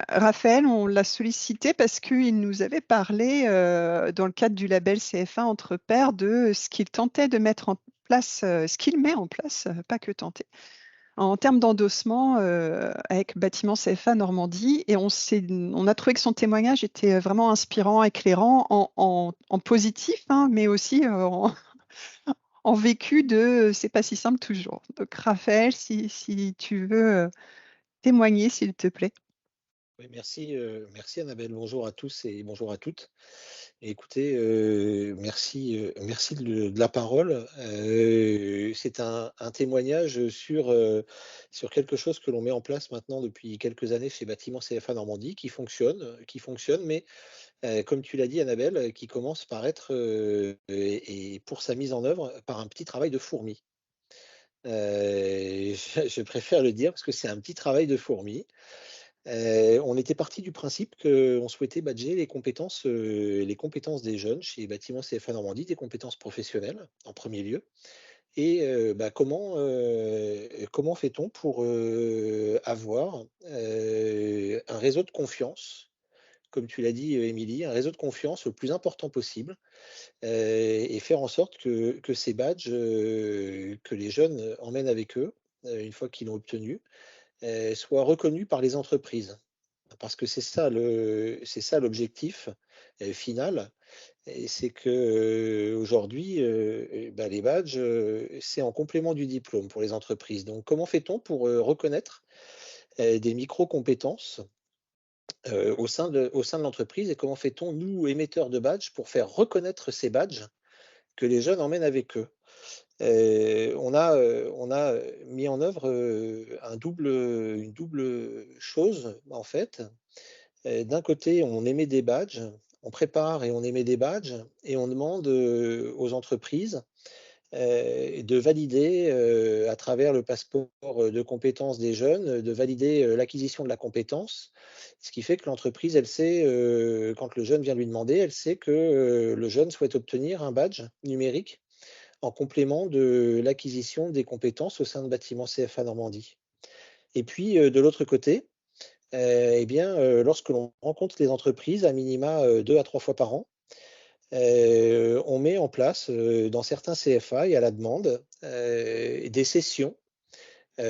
Raphaël, on l'a sollicité parce qu'il nous avait parlé, dans le cadre du label CF1 Entre Pairs, de ce qu'il tentait de mettre en place, ce qu'il met en place, pas que tenter, en termes d'endossement avec Bâtiment CFA Normandie. Et on a trouvé que son témoignage était vraiment inspirant, éclairant, en positif, hein, mais aussi en vécu de c'est pas si simple toujours. Donc Raphaël, si tu veux témoigner, s'il te plaît. Oui, merci Annabelle. Bonjour à tous et bonjour à toutes. Et écoutez, merci de la parole. C'est un témoignage sur quelque chose que l'on met en place maintenant depuis quelques années chez Bâtiment CFA Normandie, qui fonctionne, mais comme tu l'as dit Annabelle, qui commence par être, et pour sa mise en œuvre, par un petit travail de fourmi. Je préfère le dire parce que c'est un petit travail de fourmi. On était parti du principe qu'on souhaitait badger les compétences des jeunes chez Bâtiment CFA Normandie, des compétences professionnelles en premier lieu. Et comment fait-on pour avoir un réseau de confiance, comme tu l'as dit, Émilie, un réseau de confiance le plus important possible, et faire en sorte que ces badges que les jeunes emmènent avec eux, une fois qu'ils l'ont obtenu, soient reconnus par les entreprises. Parce que c'est ça l'objectif final, et c'est que aujourd'hui, les badges, c'est en complément du diplôme pour les entreprises. Donc comment fait-on pour reconnaître des micro-compétences au sein de l'entreprise, et comment fait-on, nous, émetteurs de badges, pour faire reconnaître ces badges que les jeunes emmènent avec eux? On a mis en œuvre une double chose, en fait. D'un côté, on émet des badges, on prépare et on émet des badges, et on demande aux entreprises de valider, à travers le passeport de compétences des jeunes, de valider l'acquisition de la compétence. Ce qui fait que l'entreprise, elle sait, quand le jeune vient lui demander, elle sait que le jeune souhaite obtenir un badge numérique en complément de l'acquisition des compétences au sein de Bâtiment CFA Normandie. Et puis, de l'autre côté, lorsque l'on rencontre les entreprises, à minima 2 à 3 fois par an, on met en place, dans certains CFA et à la demande, des sessions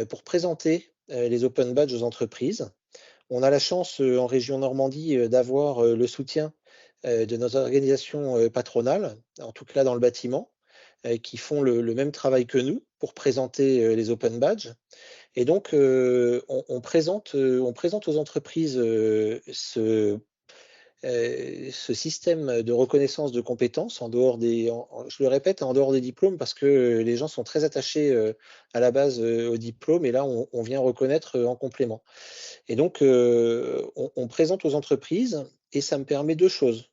pour présenter les open badges aux entreprises. On a la chance, en région Normandie, d'avoir le soutien de nos organisations patronales, en tout cas dans le bâtiment, qui font le même travail que nous pour présenter les open badges. Et donc, on présente aux entreprises ce système de reconnaissance de compétences en dehors je le répète, en dehors des diplômes, parce que les gens sont très attachés à la base au diplôme, et là, on vient reconnaître en complément. Et donc, on présente aux entreprises, et ça me permet deux choses.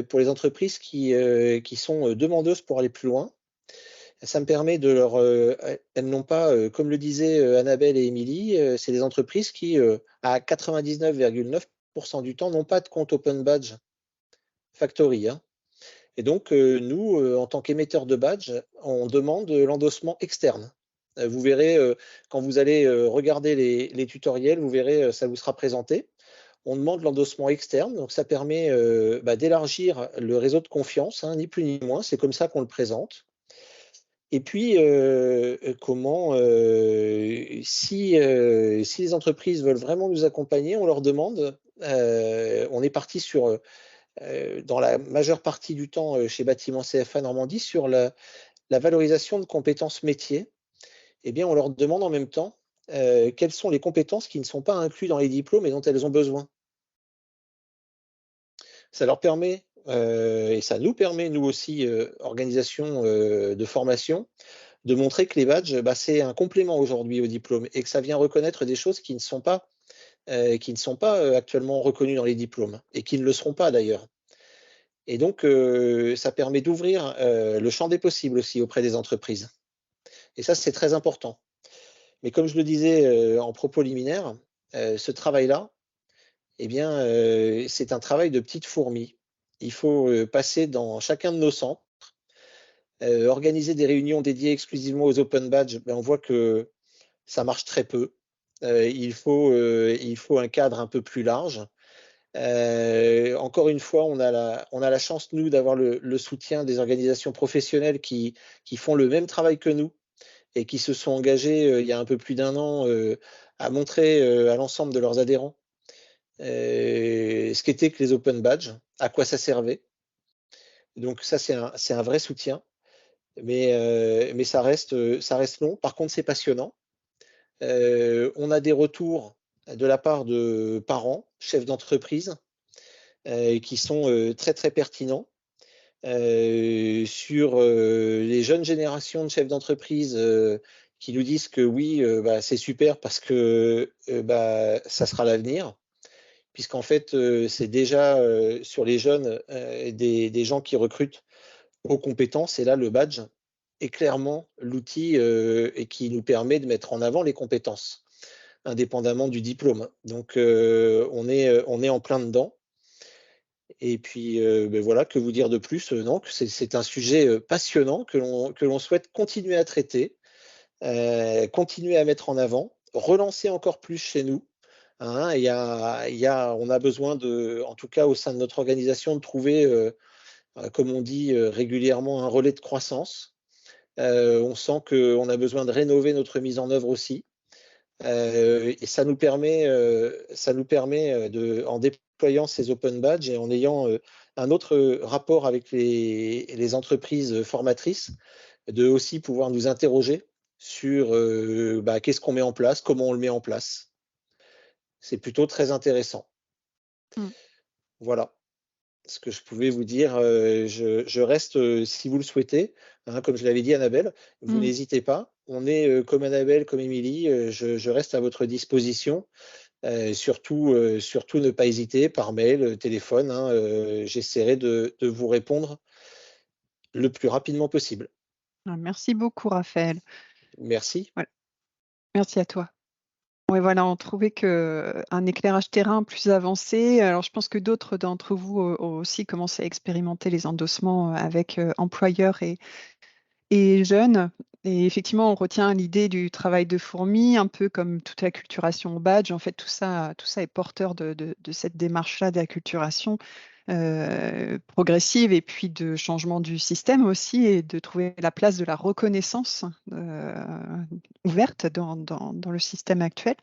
Pour les entreprises qui sont demandeuses pour aller plus loin, ça me permet de leur. Elles n'ont pas, comme le disaient Annabelle et Émilie, c'est des entreprises qui, à 99,9% du temps, n'ont pas de compte Open Badge Factory, hein. Et donc, nous, en tant qu'émetteurs de badge, on demande l'endossement externe. Vous verrez, quand vous allez regarder les tutoriels, vous verrez, ça vous sera présenté. On demande l'endossement externe, donc ça permet d'élargir le réseau de confiance, hein, ni plus ni moins. C'est comme ça qu'on le présente. Et puis, si les entreprises veulent vraiment nous accompagner, on leur demande, on est parti sur, dans la majeure partie du temps chez Bâtiment CFA Normandie, sur la valorisation de compétences métiers. Eh bien, on leur demande en même temps quelles sont les compétences qui ne sont pas incluses dans les diplômes et dont elles ont besoin. Ça leur permet, et ça nous permet, nous aussi, organisation de formation, de montrer que les badges, c'est un complément aujourd'hui au diplôme, et que ça vient reconnaître des choses qui ne sont pas actuellement reconnues dans les diplômes, et qui ne le seront pas d'ailleurs. Et donc, ça permet d'ouvrir le champ des possibles aussi auprès des entreprises. Et ça, c'est très important. Mais comme je le disais en propos liminaire, ce travail-là, c'est un travail de petite fourmi. Il faut passer dans chacun de nos centres, organiser des réunions dédiées exclusivement aux open badges. On voit que ça marche très peu. il faut un cadre un peu plus large. Encore une fois, on a la chance, nous, d'avoir le soutien des organisations professionnelles qui font le même travail que nous et qui se sont engagés il y a un peu plus d'1 an à montrer à l'ensemble de leurs adhérents ce qu'étaient que les open badges, à quoi ça servait. Donc ça, c'est un vrai soutien, mais ça reste long. Par contre, c'est passionnant. On a des retours de la part de parents, chefs d'entreprise, qui sont très très pertinents sur les jeunes générations de chefs d'entreprise qui nous disent que oui, bah, c'est super parce que bah, ça sera l'avenir, puisqu'en fait, c'est déjà sur les jeunes des gens qui recrutent aux compétences, et là, le badge est clairement l'outil et qui nous permet de mettre en avant les compétences, indépendamment du diplôme. Donc, on est en plein dedans. Et puis, ben voilà, que vous dire de plus? Non, que c'est un sujet passionnant que l'on souhaite continuer à traiter, continuer à mettre en avant, relancer encore plus chez nous. Hein. On a besoin en tout cas au sein de notre organisation, de trouver, comme on dit régulièrement, un relais de croissance. On sent qu'on a besoin de rénover notre mise en œuvre aussi. Et ça nous permet en déployant ces open badges et en ayant un autre rapport avec les entreprises formatrices, de aussi pouvoir nous interroger sur bah, qu'est-ce qu'on met en place, comment on le met en place. C'est plutôt très intéressant. Mm. Voilà ce que je pouvais vous dire. Je reste, si vous le souhaitez, hein, comme je l'avais dit, Annabelle, vous Mm. n'hésitez pas. On est comme Annabelle, comme Émilie, je reste à votre disposition. Surtout ne pas hésiter par mail, téléphone, hein, j'essaierai de vous répondre le plus rapidement possible. Ah, merci beaucoup, Raphaël. Merci. Voilà. Merci à toi. Oui, voilà, on trouvait qu'un éclairage terrain plus avancé. Alors, je pense que d'autres d'entre vous ont aussi commencé à expérimenter les endossements avec employeurs et jeunes. Et effectivement, on retient l'idée du travail de fourmi, un peu comme toute l'acculturation au badge. En fait, tout ça est porteur de cette démarche-là d'acculturation progressive et puis de changement du système aussi, et de trouver la place de la reconnaissance ouverte dans le système actuel.